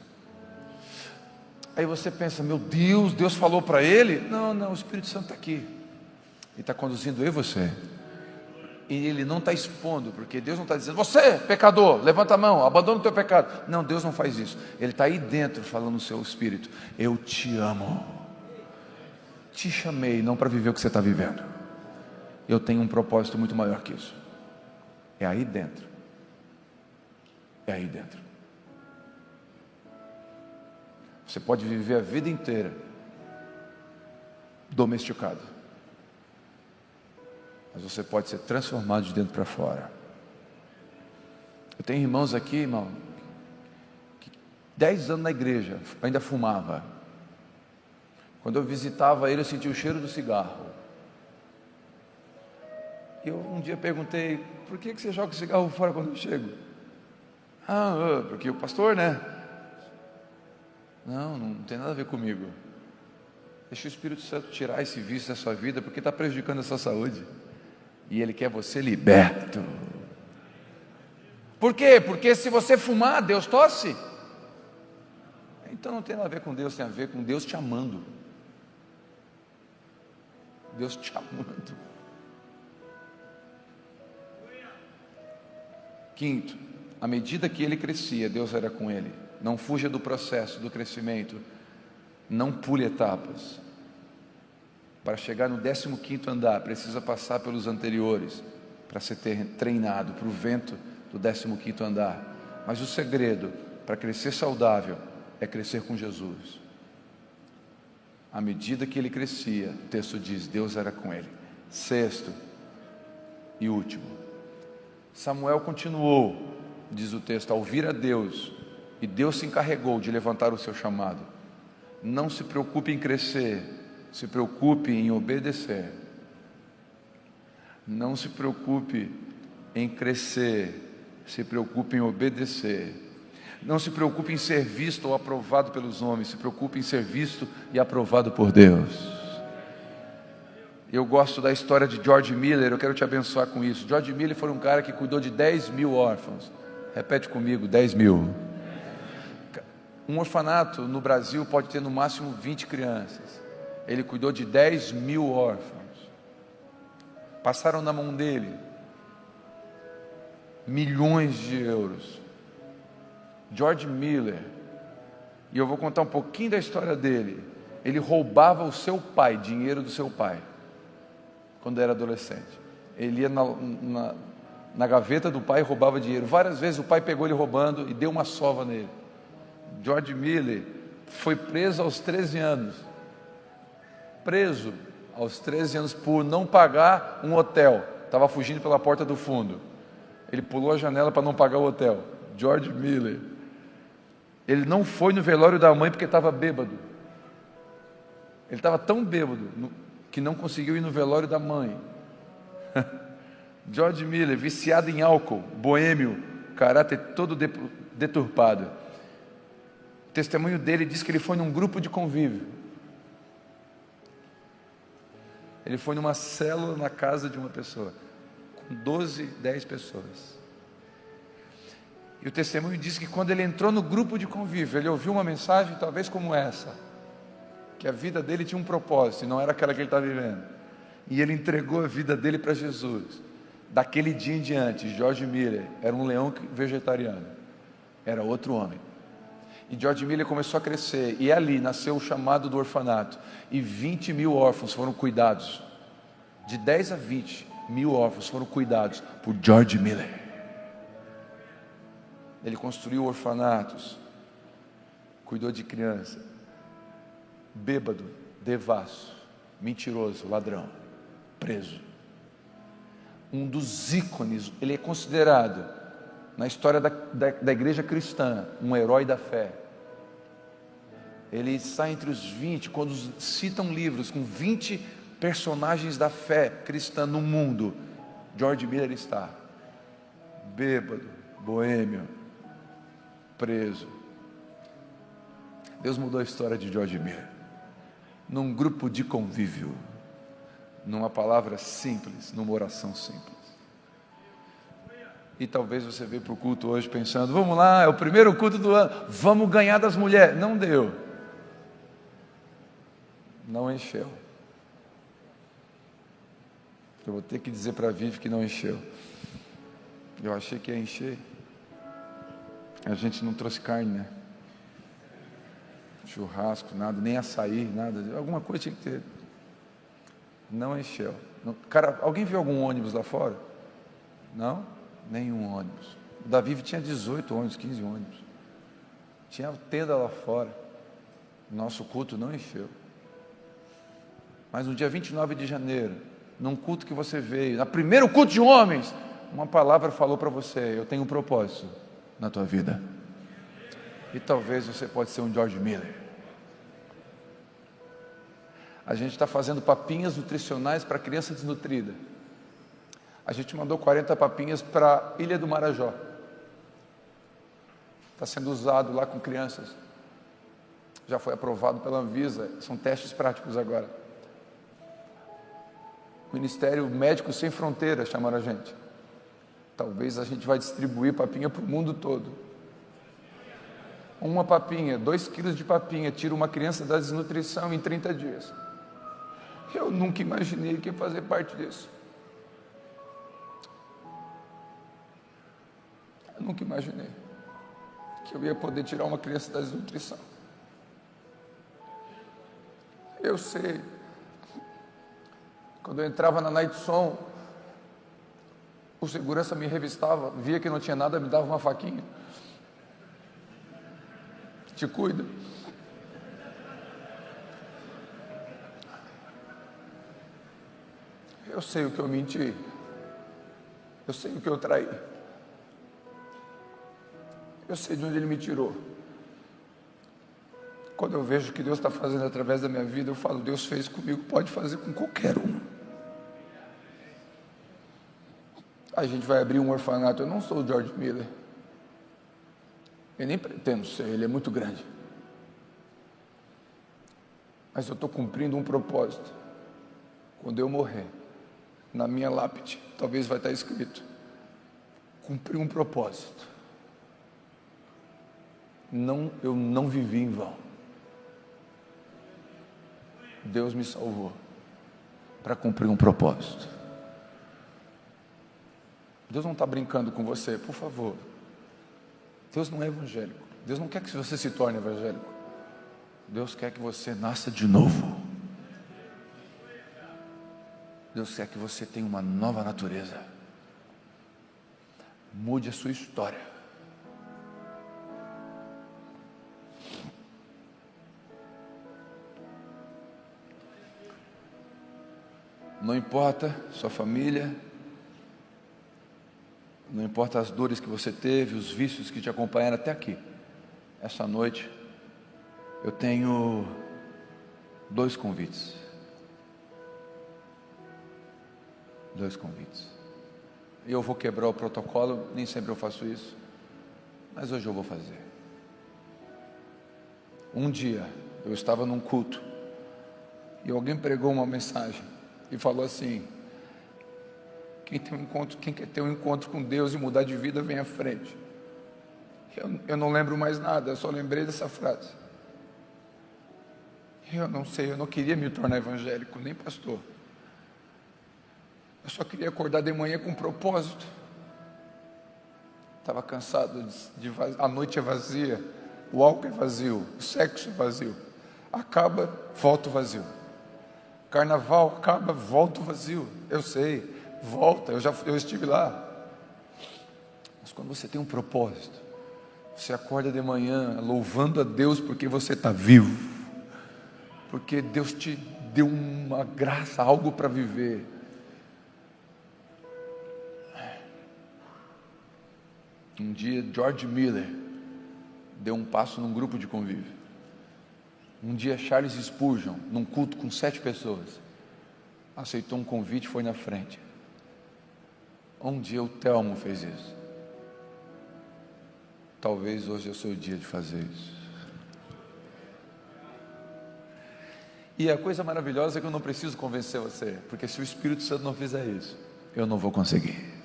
Aí você pensa: meu Deus, Deus falou para ele? Não, o Espírito Santo está aqui, Ele está conduzindo eu e você. E Ele não está expondo, porque Deus não está dizendo: você, pecador, levanta a mão, abandona o teu pecado. Não, Deus não faz isso. Ele está aí dentro falando no seu espírito: eu te amo, te chamei não para viver o que você está vivendo, eu tenho um propósito muito maior que isso. É aí dentro. É aí dentro. Você pode viver a vida inteira domesticado, mas você pode ser transformado de dentro para fora. Eu tenho irmãos aqui, irmão, que 10 anos na igreja, ainda fumava. Quando eu visitava ele, eu sentia o cheiro do cigarro. E eu um dia perguntei: por que você joga o cigarro fora quando eu chego? Porque o pastor, né? Não tem nada a ver comigo. Deixa o Espírito Santo tirar esse vício da sua vida, porque está prejudicando a sua saúde. E Ele quer você liberto. Por quê? Porque se você fumar, Deus tosse. Então não tem nada a ver com Deus, tem a ver com Deus te amando. Deus te amando. Quinto, à medida que ele crescia, Deus era com ele. Não fuja do processo do crescimento. Não pule etapas. Para chegar no 15º andar, precisa passar pelos anteriores, para ser treinado para o vento do 15º andar. Mas o segredo para crescer saudável é crescer com Jesus. À medida que ele crescia, o texto diz, Deus era com ele. Sexto e último, Samuel continuou, diz o texto, a ouvir a Deus, e Deus se encarregou de levantar o seu chamado. Não se preocupe em crescer, se preocupe em obedecer. Não se preocupe em crescer, se preocupe em obedecer. Não se preocupe em ser visto ou aprovado pelos homens, se preocupe em ser visto e aprovado por Deus. Eu gosto da história de George Miller, eu quero te abençoar com isso. George Miller foi um cara que cuidou de 10.000 órfãos. Repete comigo, 10.000. Um orfanato no Brasil pode ter no máximo 20 crianças. Ele cuidou de 10.000 órfãos. Passaram na mão dele milhões de euros. George Miller, e eu vou contar um pouquinho da história dele. Ele roubava o seu pai, dinheiro do seu pai, quando era adolescente. Ele ia na gaveta do pai e roubava dinheiro. Várias vezes o pai pegou ele roubando e deu uma sova nele. George Miller foi preso aos 13 anos. Preso aos 13 anos por não pagar um hotel. Estava fugindo pela porta do fundo. Ele pulou a janela para não pagar o hotel. George Miller. Ele não foi no velório da mãe porque estava bêbado. Ele estava tão bêbado que não conseguiu ir no velório da mãe. George Miller, viciado em álcool, boêmio, caráter todo deturpado. O testemunho dele diz que ele foi num grupo de convívio. Ele foi numa célula na casa de uma pessoa, com 10 pessoas. E o testemunho diz que quando ele entrou no grupo de convívio, ele ouviu uma mensagem talvez como essa, que a vida dele tinha um propósito, e não era aquela que ele estava vivendo. E ele entregou a vida dele para Jesus. Daquele dia em diante, George Miller era um leão vegetariano, era outro homem. E George Miller começou a crescer, e ali nasceu o chamado do orfanato, e 20.000 órfãos foram cuidados, de 10 a 20.000 órfãos foram cuidados por George Miller. Ele construiu orfanatos, cuidou de criança, bêbado, devasso, mentiroso, ladrão, preso. Um dos ícones, ele é considerado, na história da igreja cristã, um herói da fé. Ele está entre os 20, quando citam livros com 20 personagens da fé cristã no mundo, George Miller está. Bêbado, boêmio, preso. Deus mudou a história de George Miller. Num grupo de convívio, numa palavra simples, numa oração simples. E talvez você veio para o culto hoje pensando, vamos lá, é o primeiro culto do ano, vamos ganhar das mulheres. Não deu. Não encheu. Eu vou ter que dizer para a Vivi que não encheu. Eu achei que ia encher. A gente não trouxe carne, né? Churrasco, nada, nem açaí, nada. Alguma coisa tinha que ter. Não encheu. Cara, alguém viu algum ônibus lá fora? Não? Nenhum ônibus. O Davi tinha 18 ônibus, 15 ônibus. Tinha tenda lá fora. Nosso culto não encheu. Mas no dia 29 de janeiro, num culto que você veio, no primeiro culto de homens, uma palavra falou para você, eu tenho um propósito na tua vida. E talvez você pode ser um George Miller. A gente está fazendo papinhas nutricionais para criança desnutrida. A gente mandou 40 papinhas para a Ilha do Marajó. Está sendo usado lá com crianças. Já foi aprovado pela Anvisa, são testes práticos agora. O Ministério Médico Sem Fronteiras chamaram a gente. Talvez a gente vai distribuir papinha para o mundo todo. Uma papinha, 2 quilos de papinha, tira uma criança da desnutrição em 30 dias. Eu nunca imaginei que ia fazer parte disso. Eu nunca imaginei que eu ia poder tirar uma criança da desnutrição. Eu sei. Quando eu entrava na Night Som, o segurança me revistava, via que não tinha nada, me dava uma faquinha. Te cuida. Eu sei o que eu menti. Eu sei o que eu traí. Eu sei de onde Ele me tirou. Quando eu vejo o que Deus está fazendo através da minha vida, eu falo, Deus fez comigo, pode fazer com qualquer um. A gente vai abrir um orfanato. Eu não sou o George Miller. Eu nem pretendo ser, ele é muito grande. Mas eu estou cumprindo um propósito. Quando eu morrer, na minha lápide, talvez vai estar escrito: cumpri um propósito. Eu não vivi em vão. Deus me salvou para cumprir um propósito. Deus não está brincando com você, por favor. Deus não é evangélico. Deus não quer que você se torne evangélico. Deus quer que você nasça de novo. Deus quer que você tenha uma nova natureza. Mude a sua história. Não importa sua família, não importa as dores que você teve, os vícios que te acompanharam até aqui. Essa noite, eu tenho 2 convites. 2 convites. E eu vou quebrar o protocolo, nem sempre eu faço isso, mas hoje eu vou fazer. Um dia, eu estava num culto, e alguém pregou uma mensagem, e falou assim: quem quer ter um encontro com Deus e mudar de vida, vem à frente. Eu não lembro mais nada, eu só lembrei dessa frase. Eu não sei, eu não queria me tornar evangélico, nem pastor. Eu só queria acordar de manhã com um propósito. Estava cansado, a noite é vazia, o álcool é vazio, o sexo é vazio. Acaba, volta o vazio. Carnaval acaba, volta o vazio. Eu sei, volta, eu estive lá. Mas quando você tem um propósito, você acorda de manhã louvando a Deus porque você está vivo, porque Deus te deu uma graça, algo para viver. Um dia George Miller deu um passo num grupo de convívio. Um dia Charles Spurgeon, num culto com 7 pessoas, aceitou um convite e foi na frente. Um dia o Telmo fez isso. Talvez hoje é o seu dia de fazer isso. E a coisa maravilhosa é que eu não preciso convencer você, porque se o Espírito Santo não fizer isso, eu não vou conseguir.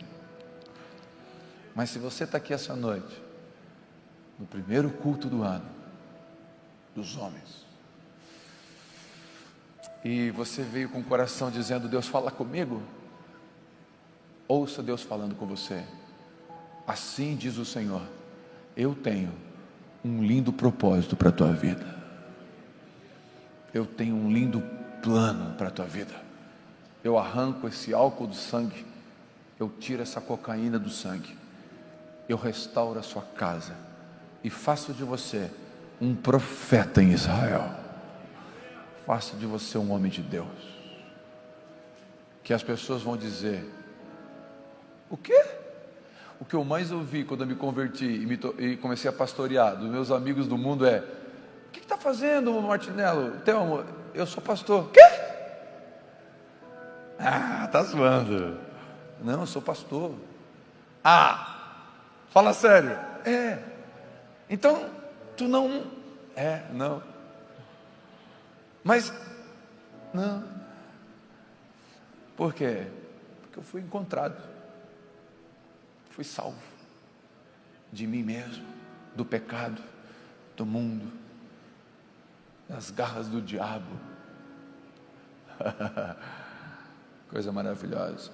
Mas se você está aqui essa noite, no primeiro culto do ano, dos homens, e você veio com o coração dizendo: Deus fala comigo, ouça Deus falando com você. Assim diz o Senhor: eu tenho um lindo propósito para a tua vida. Eu tenho um lindo plano para a tua vida. Eu arranco esse álcool do sangue, eu tiro essa cocaína do sangue, eu restauro a sua casa e faço de você um profeta em Israel. Faço de você um homem de Deus, que as pessoas vão dizer: o quê? O que eu mais ouvi quando eu me converti e comecei a pastorear dos meus amigos do mundo é: o que está fazendo, Martinello? Telmo, eu sou pastor. Quê? Ah, tá zoando. Não, eu sou pastor. Ah, fala sério. É. Então, tu não... não. Mas, não. Por quê? Porque eu fui encontrado. Fui salvo de mim mesmo, do pecado, do mundo, das garras do diabo. Coisa maravilhosa.